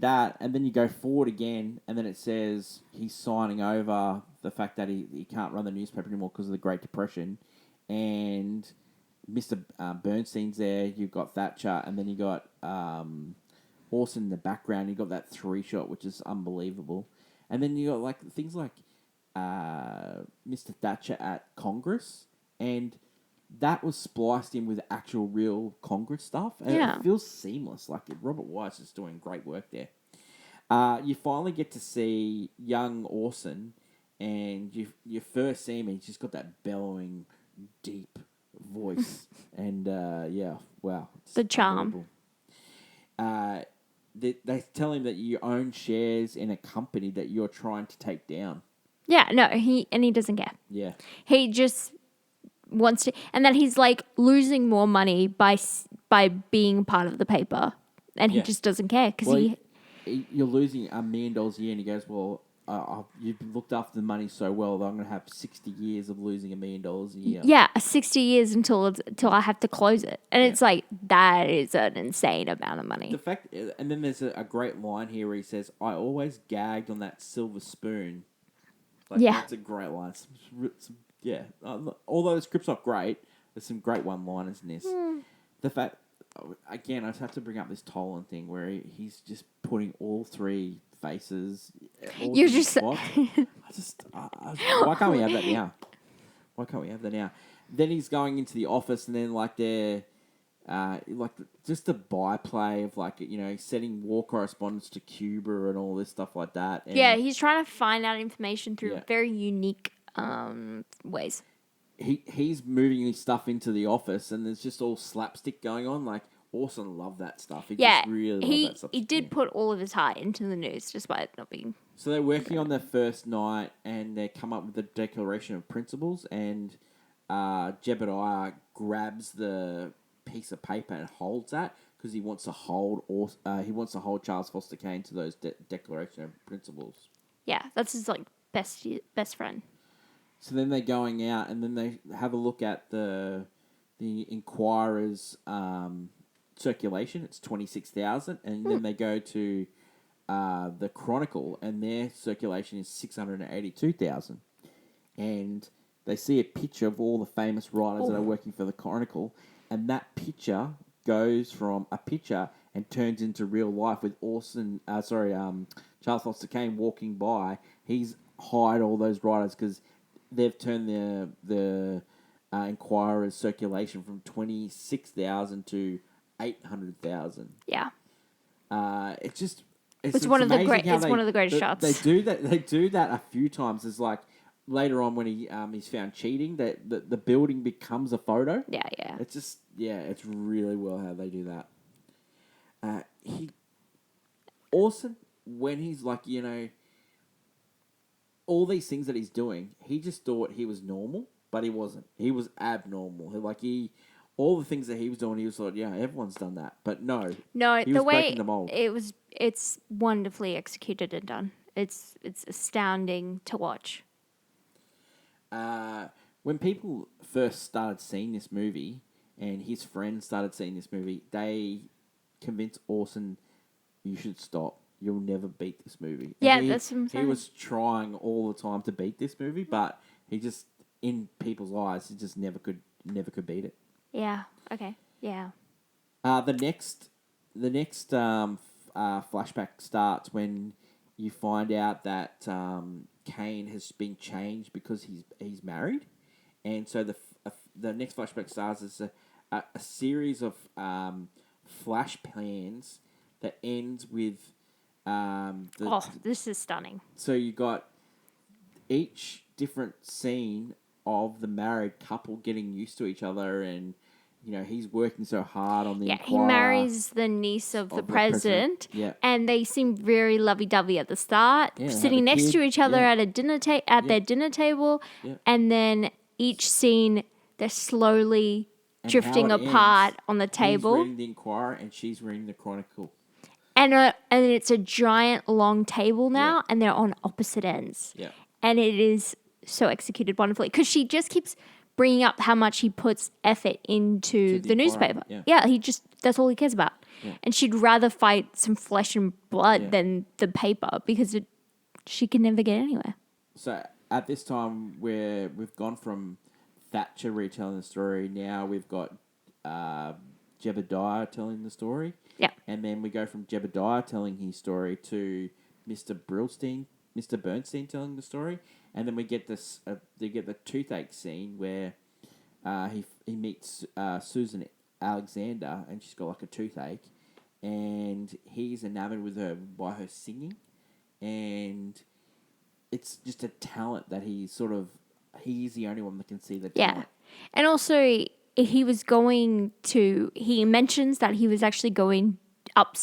Speaker 3: that, and then you go forward again, and then it says he's signing over the fact that he can't run the newspaper anymore because of the Great Depression, and Mr. Bernstein's there. You've got Thatcher, and then you got Orson in the background. You got that 3-shot, which is unbelievable, and then you got like things like Mr. Thatcher at Congress, and that was spliced in with actual real Congress stuff. And it feels seamless. Like, Robert Wise is doing great work there. You finally get to see young Orson, and you first see him, and he's just got that bellowing, deep voice. And, wow.
Speaker 2: The charm.
Speaker 3: They tell him that you own shares in a company that you're trying to take down.
Speaker 2: Yeah, no, he doesn't care.
Speaker 3: Yeah.
Speaker 2: He just wants to, and that he's like losing more money by being part of the paper, and he just doesn't care because
Speaker 3: you're losing $1 million a year, and he goes, well, you've looked after the money so well that I'm going to have 60 years of losing $1 million a year.
Speaker 2: Yeah, 60 years until I have to close it, and it's like that is an insane amount of money.
Speaker 3: The fact, and then there's a great line here where he says, "I always gagged on that silver spoon." Like, that's a great line. Although the script's not great, there's some great one-liners in this. The fact, again, I just have to bring up this Tolan thing where he's just putting all 3 faces. You're just... why can't we have that now? Why can't we have that now? Then he's going into the office, and then just the byplay of setting war correspondence to Cuba and all this stuff like that. And
Speaker 2: he's trying to find out information through very unique ways.
Speaker 3: He's moving his stuff into the office, and there's just all slapstick going on. Like, Orson loved that stuff. He just really loved that stuff.
Speaker 2: He did put all of his heart into the news, despite not being...
Speaker 3: So they're working on their first night, and they come up with the Declaration of Principles, and Jebediah grabs the piece of paper and holds that because he wants to hold Charles Foster Kane to those Declaration of Principles.
Speaker 2: Yeah, that's his best friend.
Speaker 3: So then they're going out, and then they have a look at the Inquirer's circulation. It's 26,000, and then they go to the Chronicle, and their circulation is 682,000. And they see a picture of all the famous writers that are working for the Chronicle, and that picture goes from a picture and turns into real life with Charles Foster Kane walking by. He's hired all those writers because they've turned the Enquirer's circulation from 26,000 to 800,000.
Speaker 2: Yeah.
Speaker 3: It's
Speaker 2: one of the greatest shots.
Speaker 3: They do that. They do that a few times. It's like later on when he's found cheating, that the building becomes a photo.
Speaker 2: Yeah, yeah.
Speaker 3: It's just it's really well how they do that. Orson, when he's like, all these things that he's doing, he just thought he was normal, but he wasn't. He was abnormal. All the things that he was doing, he was like, yeah, everyone's done that. But no, he was breaking the mold.
Speaker 2: It's wonderfully executed and done. It's astounding to watch.
Speaker 3: When people first started seeing this movie, and his friends started seeing this movie, they convinced Orson, you should stop. You'll never beat this movie. And
Speaker 2: that's what I'm saying.
Speaker 3: He was trying all the time to beat this movie, but he just, in people's eyes, he just never could beat it.
Speaker 2: Yeah. Okay. Yeah.
Speaker 3: The next flashback starts when you find out that Kane has been changed because he's married, and so the next flashback starts as a series of flash plans that ends with
Speaker 2: this is stunning.
Speaker 3: So you got each different scene of the married couple getting used to each other, and he's working so hard on the Inquirer.
Speaker 2: He marries the niece of the president, and they seem very lovey-dovey at the start, sitting next to each other at a their dinner table, and then each scene they're slowly drifting apart on the table.
Speaker 3: He's reading the Inquirer, and she's reading the Chronicle.
Speaker 2: And it's a giant long table now, and they're on opposite ends.
Speaker 3: Yeah.
Speaker 2: And it is so executed wonderfully because she just keeps bringing up how much he puts effort into the newspaper. Yeah, that's all he cares about. Yeah. And she'd rather fight some flesh and blood than the paper because she can never get anywhere.
Speaker 3: So at this time, we've gone from Thatcher retelling the story. Now we've got Jebediah telling the story.
Speaker 2: Yeah.
Speaker 3: And then we go from Jebediah telling his story to Mr. Bernstein telling the story. And then we get this. They get the toothache scene where he meets Susan Alexander, and she's got like a toothache, and he's enamored with her by her singing, and it's just a talent that he's the only one that can see the talent.
Speaker 2: Yeah, and also he mentions that he was actually going up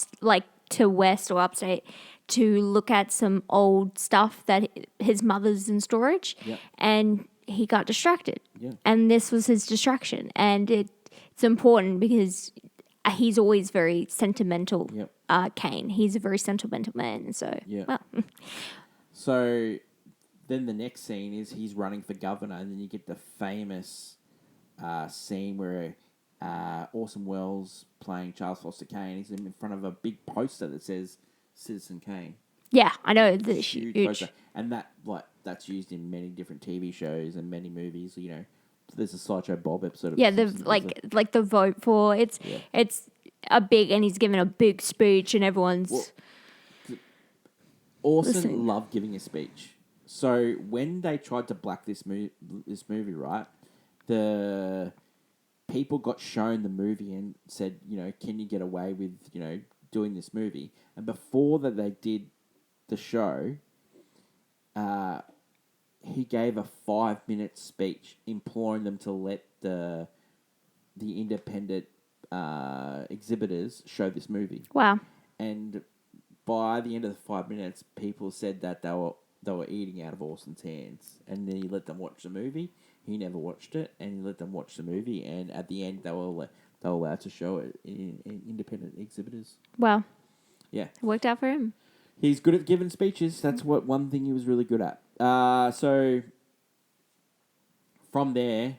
Speaker 2: to West or upstate to look at some old stuff that his mother's in storage, and he got distracted. Yeah. And this was his distraction, and it's important because he's always very sentimental. Kane, he's a very sentimental man, so
Speaker 3: So then the next scene is he's running for governor, and then you get the famous scene where Orson Welles playing Charles Foster Kane. He's in front of a big poster that says Citizen Kane.
Speaker 2: Yeah, I know. The
Speaker 3: huge poster. And that's used in many different TV shows and many movies. There's a Sideshow Bob episode. Of
Speaker 2: the vote for it's a big, and he's giving a big speech, and everyone's.
Speaker 3: Orson loved giving a speech. So when they tried to black this movie, right, the people got shown the movie and said, can you get away with, doing this movie? And before that they did the show, he gave a 5-minute speech imploring them to let the independent exhibitors show this movie.
Speaker 2: Wow.
Speaker 3: And by the end of the 5 minutes, people said that they were eating out of Orson's hands. And then he let them watch the movie. He never watched it, and he let them watch the movie. And at the end, they were allowed to show it in independent exhibitors.
Speaker 2: Wow.
Speaker 3: Yeah.
Speaker 2: It worked out for him.
Speaker 3: He's good at giving speeches. That's one thing he was really good at. So from there,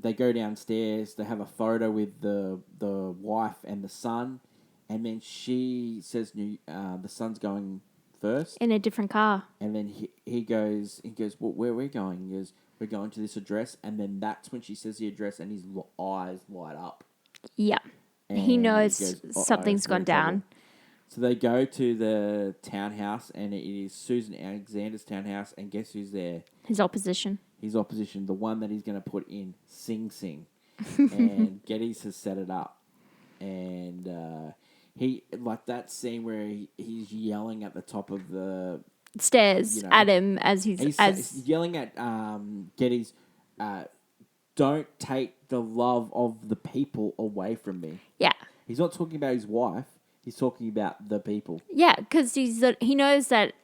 Speaker 3: they go downstairs. They have a photo with the wife and the son, and then she says, the son's going first
Speaker 2: in a different car.
Speaker 3: And then he goes, well, where are we going? He goes, we're going to this address. And then that's when she says the address, and his eyes light up.
Speaker 2: Yeah.
Speaker 3: And
Speaker 2: he knows
Speaker 3: goes,
Speaker 2: something's gone down.
Speaker 3: So they go to the townhouse, and it is Susan Alexander's townhouse, and guess who's there?
Speaker 2: His opposition.
Speaker 3: His opposition, the one that he's going to put in Sing Sing. And Geddes has set it up. And he, like that scene where he's yelling at the top of the
Speaker 2: stairs at him as he's
Speaker 3: yelling at Geddes, don't take the love of the people away from me.
Speaker 2: Yeah.
Speaker 3: He's not talking about his wife. He's talking about the people.
Speaker 2: Yeah, because he knows that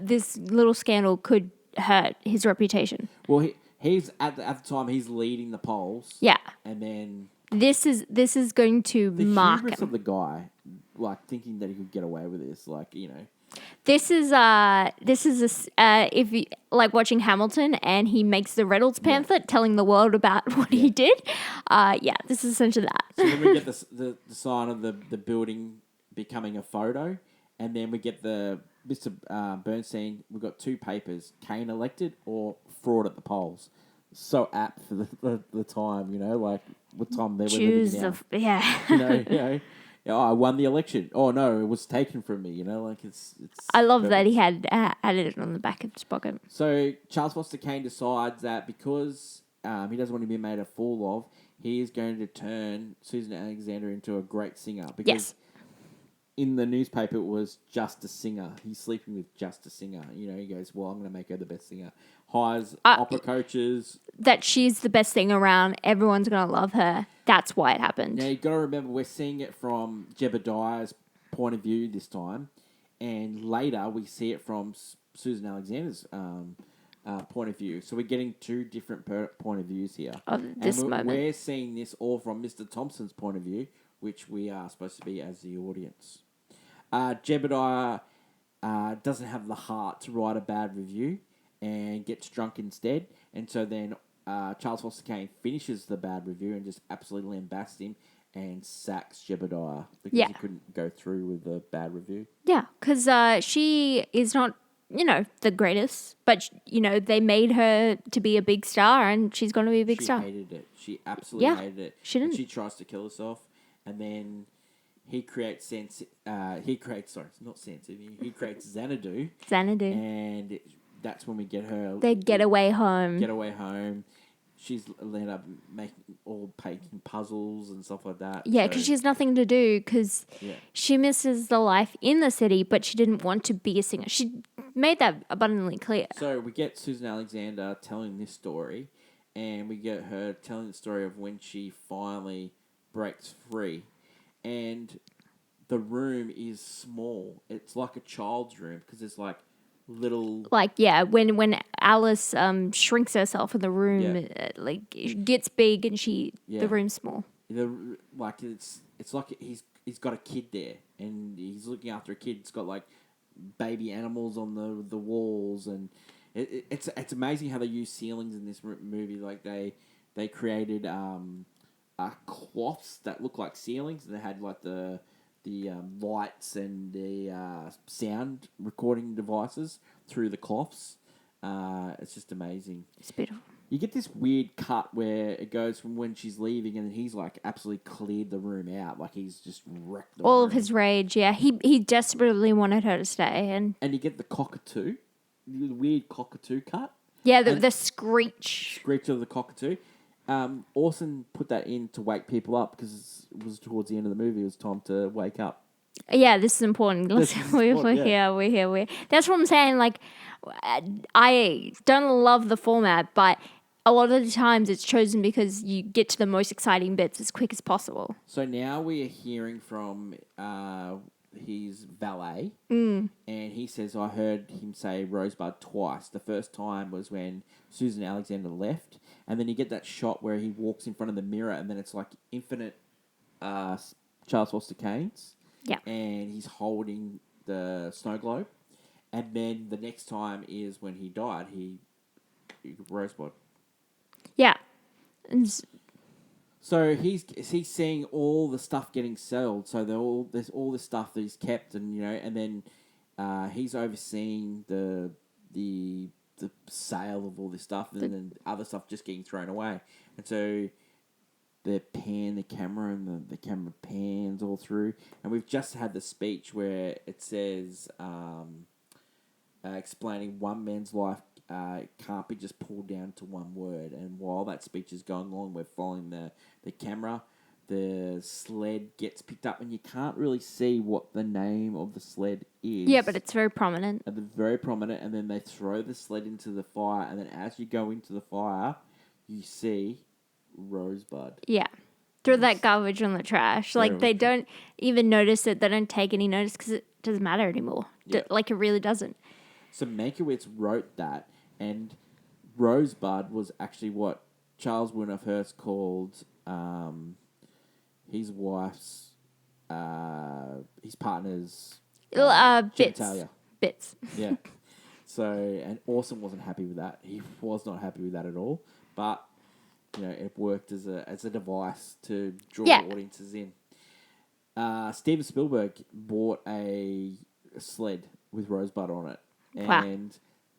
Speaker 2: this little scandal could hurt his reputation.
Speaker 3: Well, he's at the time he's leading the polls.
Speaker 2: Yeah.
Speaker 3: And then
Speaker 2: this is going to mark
Speaker 3: hubris
Speaker 2: him.
Speaker 3: of the guy, like thinking that he could get away with this, like, you know.
Speaker 2: This is if you like watching Hamilton and he makes the Reynolds pamphlet telling the world about what he did. This is essentially that.
Speaker 3: So then we get the sign of the building becoming a photo, and then we get the Mr. Bernstein. We've got two papers: Kane elected or fraud at the polls. So apt for the time, you know, like what time they were living now. You know. Oh, I won the election. Oh no, it was taken from me. You know, like it's.
Speaker 2: I love that he had added it on the back of his pocket.
Speaker 3: So Charles Foster Kane decides that because he doesn't want to be made a fool of, he is going to turn Susan Alexander into a great singer. Because in the newspaper, it was just a singer. He's sleeping with just a singer. You know, he goes, well, I'm going to make her the best singer. Hires opera coaches.
Speaker 2: That she's the best thing around. Everyone's going to love her. That's why it happened.
Speaker 3: Now, you've got to remember, we're seeing it from Jebediah's point of view this time. And later, we see it from Susan Alexander's point of view. So we're getting two different point of views here.
Speaker 2: Of this moment.
Speaker 3: We're seeing this all from Mr. Thompson's point of view, which we are supposed to be as the audience. Jebediah doesn't have the heart to write a bad review and gets drunk instead. And so then Charles Foster Kane finishes the bad review and just absolutely lambasts him and sacks Jebediah because he couldn't go through with the bad review.
Speaker 2: Yeah, because she is not, the greatest. But, they made her to be a big star and she's going to be a big star.
Speaker 3: She hated it. She absolutely hated it.
Speaker 2: She didn't.
Speaker 3: And she tries to kill herself. And then he creates Xanadu. He creates Xanadu.
Speaker 2: Xanadu.
Speaker 3: And that's when we get her.
Speaker 2: They getaway home.
Speaker 3: She's ended up painting puzzles and stuff like that.
Speaker 2: Yeah, because she has nothing to do because she misses the life in the city, but she didn't want to be a singer. She made that abundantly clear.
Speaker 3: So we get Susan Alexander telling this story, and we get her telling the story of when she finally breaks free. And the room is small. It's like a child's room because there's like little...
Speaker 2: when Alice shrinks herself in the room, it gets big and the room's small.
Speaker 3: It's like he's got a kid there and he's looking after a kid. It's got like baby animals on the walls, and it's amazing how they use ceilings in this movie. Like they created cloths that look like ceilings, and they had like the lights and the sound recording devices through the cloths. It's just amazing.
Speaker 2: It's beautiful.
Speaker 3: You get this weird cut where it goes from when she's leaving and he's like absolutely cleared the room out. Like he's just wrecked the
Speaker 2: all
Speaker 3: room.
Speaker 2: of his rage, yeah. He desperately wanted her to stay. And
Speaker 3: you get the cockatoo. The weird cockatoo cut.
Speaker 2: Yeah, the screech.
Speaker 3: Screech of the cockatoo. Orson put that in to wake people up because it was towards the end of the movie. It was time to wake up.
Speaker 2: Yeah, this is important. We're here. That's what I'm saying. Like, I don't love the format, but a lot of the times it's chosen because you get to the most exciting bits as quick as possible.
Speaker 3: So now we are hearing from his valet, and he says, I heard him say Rosebud twice. The first time was when Susan Alexander left, and then you get that shot where he walks in front of the mirror, and then it's like infinite Charles Foster Kane's.
Speaker 2: Yeah.
Speaker 3: And he's holding the snow globe. And then the next time is when he died, Rosebud.
Speaker 2: Yeah. And
Speaker 3: So he's seeing all the stuff getting sold. So there's all this stuff that he's kept, and and then he's overseeing the sale of all this stuff, and then other stuff just getting thrown away. And so they pan the camera, and the camera pans all through. And we've just had the speech where it says, explaining one man's life can't be just pulled down to one word. And while that speech is going on, we're following the camera. The sled gets picked up, and you can't really see what the name of the sled is.
Speaker 2: yeah, but it's very prominent.
Speaker 3: And they're very prominent, and then they throw the sled into the fire, and then as you go into the fire, you see Rosebud.
Speaker 2: Yeah. Throw that garbage on the trash. Like, they don't even notice it. They don't take any notice because it doesn't matter anymore.
Speaker 3: Yeah.
Speaker 2: Like, it really doesn't.
Speaker 3: So Mankiewicz wrote that, and Rosebud was actually what Charles Winoff called his wife's, his partner's genitalia.
Speaker 2: Bits.
Speaker 3: Yeah. So, and Orson wasn't happy with that. He was not happy with that at all. But, it worked as a device to draw audiences in. Steven Spielberg bought a sled with Rosebud on it. And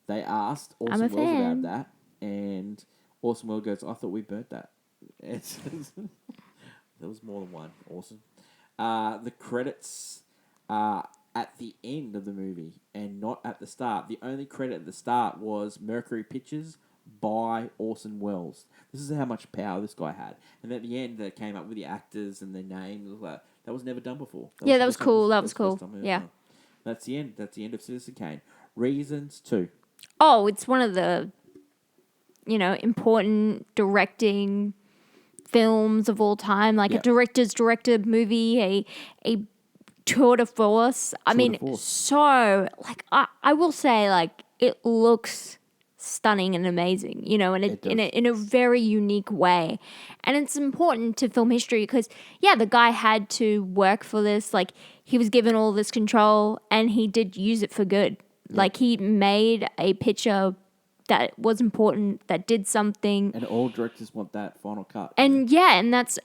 Speaker 3: they asked Orson Welles about that. And Orson Welles goes, I thought we burnt that. There was more than one. Awesome. The credits are at the end of the movie and not at the start. The only credit at the start was Mercury Pictures by Orson Welles. This is how much power this guy had. And at the end, they came up with the actors and their names. That was never done before.
Speaker 2: That was cool. That was cool. Yeah.
Speaker 3: That's the end. That's the end of Citizen Kane. Reasons 2.
Speaker 2: Oh, it's one of the, important directing films of all time. Like a director's directed movie, a tour de force. So, like, I will say, like, it looks stunning and amazing, in a very unique way. And it's important to film history because, the guy had to work for this. Like, he was given all this control and he did use it for good. Yeah. Like, he made a picture that was important, that did something.
Speaker 3: And all directors want that final cut.
Speaker 2: And that's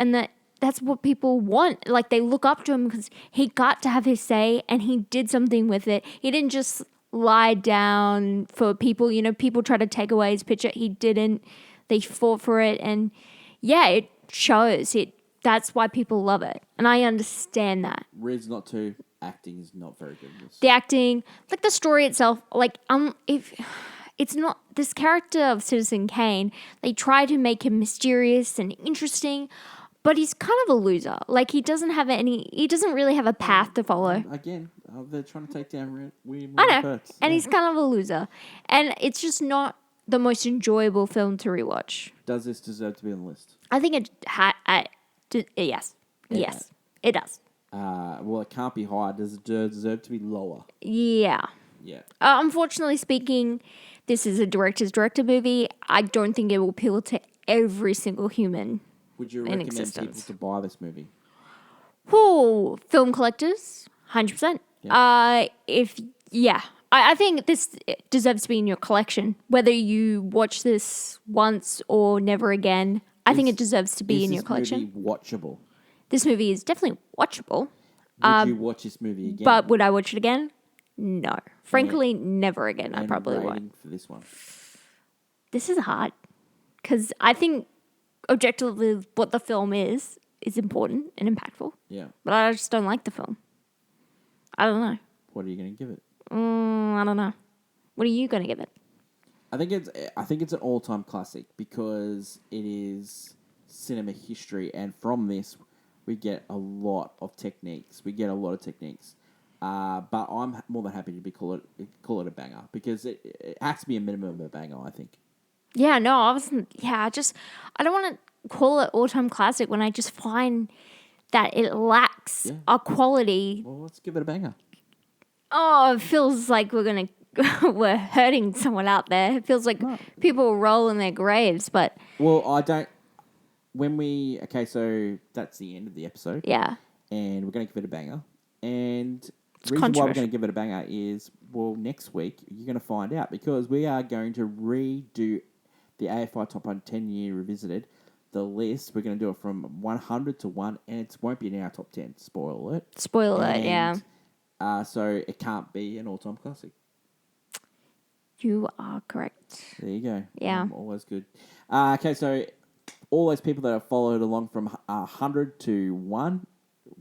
Speaker 2: what people want. Like, they look up to him because he got to have his say and he did something with it. He didn't just lie down for people. People try to take away his picture. He didn't. They fought for it. And it shows. That's why people love it. And I understand that.
Speaker 3: Reason not to. Acting is not very good.
Speaker 2: The acting, like the story itself, like, if it's not this character of Citizen Kane, they try to make him mysterious and interesting, but he's kind of a loser. Like, he doesn't really have a path to follow.
Speaker 3: Again, they're trying to take down William
Speaker 2: I know, and he's kind of a loser. And it's just not the most enjoyable film to rewatch.
Speaker 3: Does this deserve to be on the list?
Speaker 2: I think yes. Yes, it does.
Speaker 3: Well, it can't be high. Does it deserve to be lower?
Speaker 2: Yeah.
Speaker 3: Yeah.
Speaker 2: Unfortunately speaking, this is a director's director movie. I don't think it will appeal to every single human.
Speaker 3: Would you recommend people to buy this movie?
Speaker 2: Oh, film collectors, 100%. Yeah. I think this deserves to be in your collection. Whether you watch this once or never again, I think it deserves to be in your collection.
Speaker 3: Is this movie watchable?
Speaker 2: This movie is definitely watchable.
Speaker 3: Would you watch this movie again?
Speaker 2: But would I watch it again? No. Frankly, never again. I probably won't.
Speaker 3: For this one?
Speaker 2: This is hard. Because I think objectively what the film is important and impactful.
Speaker 3: Yeah.
Speaker 2: But I just don't like the film. I don't know.
Speaker 3: What are you going to give it?
Speaker 2: I don't know. What are you going to give it?
Speaker 3: I think it's an all-time classic because it is cinema history, and from this we get a lot of techniques. But I'm more than happy to call it a banger because it has to be a minimum of a banger, I think.
Speaker 2: Yeah, no, I wasn't. Yeah, I don't want to call it all-time classic when I just find that it lacks a quality.
Speaker 3: Well, let's give it a banger.
Speaker 2: Oh, it feels like we're hurting someone out there. It feels like people roll in their graves, but...
Speaker 3: Well, I don't... so that's the end of the episode.
Speaker 2: Yeah.
Speaker 3: And we're going to give it a banger. And the reason why we're going to give it a banger is, next week you're going to find out because we are going to redo the AFI Top 10 Year Revisited the list. We're going to do it from 100 to 1, and it won't be in our top 10. Spoiler alert.
Speaker 2: Spoiler alert, yeah.
Speaker 3: So it can't be an all-time classic.
Speaker 2: You are correct.
Speaker 3: There you go.
Speaker 2: Yeah.
Speaker 3: Always good. Okay, so all those people that have followed along from 100 to 1,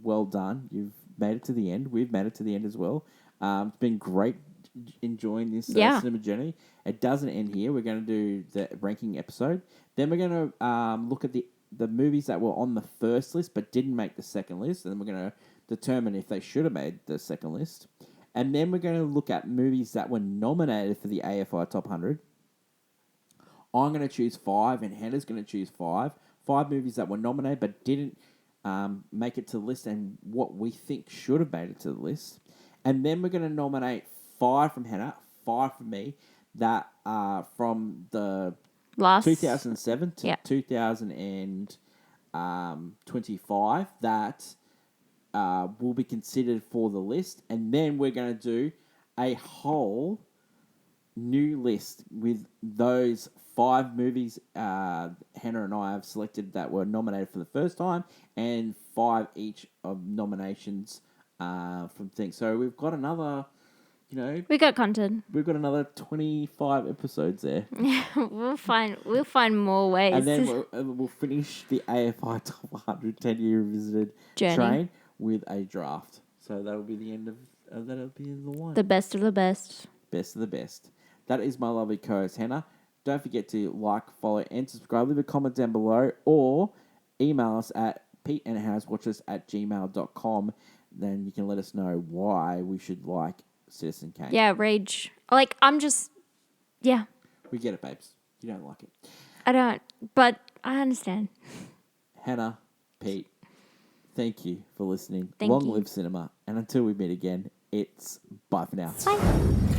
Speaker 3: well done. You've made it to the end. We've made it to the end as well. It's been great enjoying this cinema journey. It doesn't end here. We're going to do the ranking episode. Then we're going to look at the movies that were on the first list but didn't make the second list. And then we're going to determine if they should have made the second list. And then we're going to look at movies that were nominated for the AFI Top 100. I'm going to choose 5, and Hannah's going to choose 5. 5 movies that were nominated but didn't make it to the list, and what we think should have made it to the list. And then we're going to nominate 5 from Hannah, 5 from me, that are from the
Speaker 2: Last
Speaker 3: 2007 to 2025 that will be considered for the list. And then we're going to do a whole new list with those 5 movies Hannah and I have selected that were nominated for the first time, and 5 each of nominations from things. So we've got another,
Speaker 2: we got content.
Speaker 3: We've got another 25 episodes there.
Speaker 2: We'll find more ways.
Speaker 3: And then we'll finish the AFI Top 100 10-year revisited train with a draft. So that'll be the end of that'll be the one.
Speaker 2: The best of the best.
Speaker 3: Best of the best. That is my lovely co-host, Hannah. Don't forget to like, follow, and subscribe. Leave a comment down below or email us at peteandhousewatchers@gmail.com. Then you can let us know why we should like Citizen Kane.
Speaker 2: Yeah, rage. I'm just... Yeah.
Speaker 3: We get it, babes. You don't like it.
Speaker 2: I don't, but I understand.
Speaker 3: Hannah, Pete, thank you for listening.
Speaker 2: Thank you.
Speaker 3: Long live cinema. And until we meet again, it's bye for now.
Speaker 2: Bye.